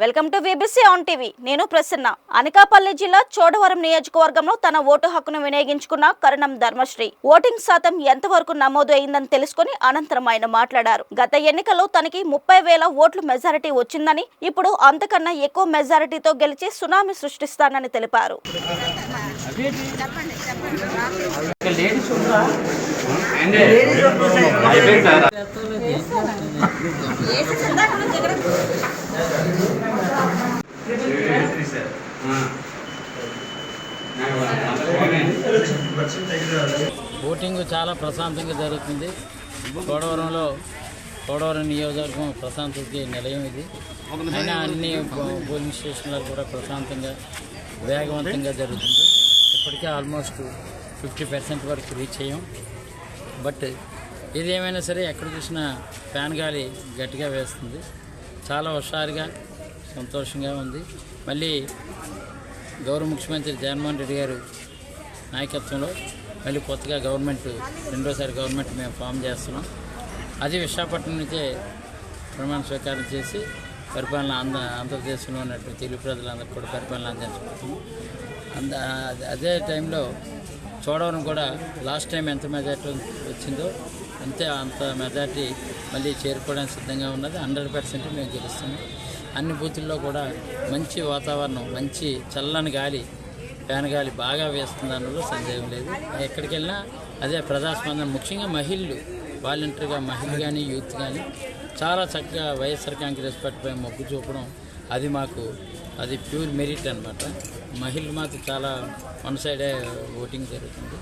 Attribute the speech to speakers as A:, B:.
A: Welcome to VBC on TV. నేను ప్రసన్న. అనకాపల్లి జిల్లా చోడవరం నియోజకవర్గంలో తన ఓటు హక్కును వినియోగించుకున్న కరణం ధర్మశ్రీ ఓటింగ్ శాతం ఎంతవరకు నమోదు అయిందని తెలుసుకుని అనంతరం ఆయన మాట్లాడారు. గత ఎన్నికల్లో తనకి 30,000 ఓట్ల మెజారిటీ వచ్చిందని, ఇప్పుడు అంతకన్నా ఎక్కువ మెజారిటీతో గెలిచి సునామీ సృష్టిస్తానని తెలిపారు.
B: ఓటింగ్ చాలా ప్రశాంతంగా జరుగుతుంది. చోడవరం నియోజకవర్గం ప్రశాంతతకి నిలయం ఇది. అయినా అన్ని పోలింగ్ స్టేషన్లు కూడా ప్రశాంతంగా వేగవంతంగా జరుగుతుంది. ఇప్పటికే ఆల్మోస్ట్ 50% వరకు రీచ్ అయ్యాం. బట్ ఏదేమైనా సరే ఎక్కడ చూసినా ఫ్యాన్ గాలి గట్టిగా వేస్తుంది. చాలా హుషారుగా సంతోషంగా ఉంది. మళ్ళీ గౌరవ ముఖ్యమంత్రి జగన్మోహన్ రెడ్డి గారు నాయకత్వంలో మళ్ళీ కొత్తగా గవర్నమెంట్ రెండోసారి గవర్నమెంట్ మేము ఫామ్ చేస్తున్నాం. అది విశాఖపట్నం నుంచే ప్రమాణ స్వీకారం చేసి పరిపాలన ఆంధ్రప్రదేశ్లో ఉన్నటువంటి తెలుగు ప్రజలందరికీ కూడా పరిపాలన అందించబడుతుంది. అదే టైంలో చోడవరం కూడా లాస్ట్ టైం ఎంత మెజార్టీ వచ్చిందో అంత మెజార్టీ మళ్ళీ చేరుకోవడానికి సిద్ధంగా ఉన్నది. 100% మేము గెలుస్తున్నాం. అన్ని బూతుల్లో కూడా మంచి వాతావరణం, మంచి చల్లని గాలి, ఫ్యాన్ గాలి బాగా వేస్తుంది అన్నలో సందేహం లేదు. ఎక్కడికి వెళ్ళినా అదే ప్రజాస్పందన. ముఖ్యంగా మహిళలు, వాలంటీర్గా మహిళలు కానీ యూత్ కానీ చాలా చక్కగా వైఎస్ఆర్ కాంగ్రెస్ పార్టీపై మొగ్గు చూపడం అది ప్యూర్ మెరిట్ అనమాట. మహిళలు మాకు చాలా వన్ సైడే ఓటింగ్ జరుగుతుంది.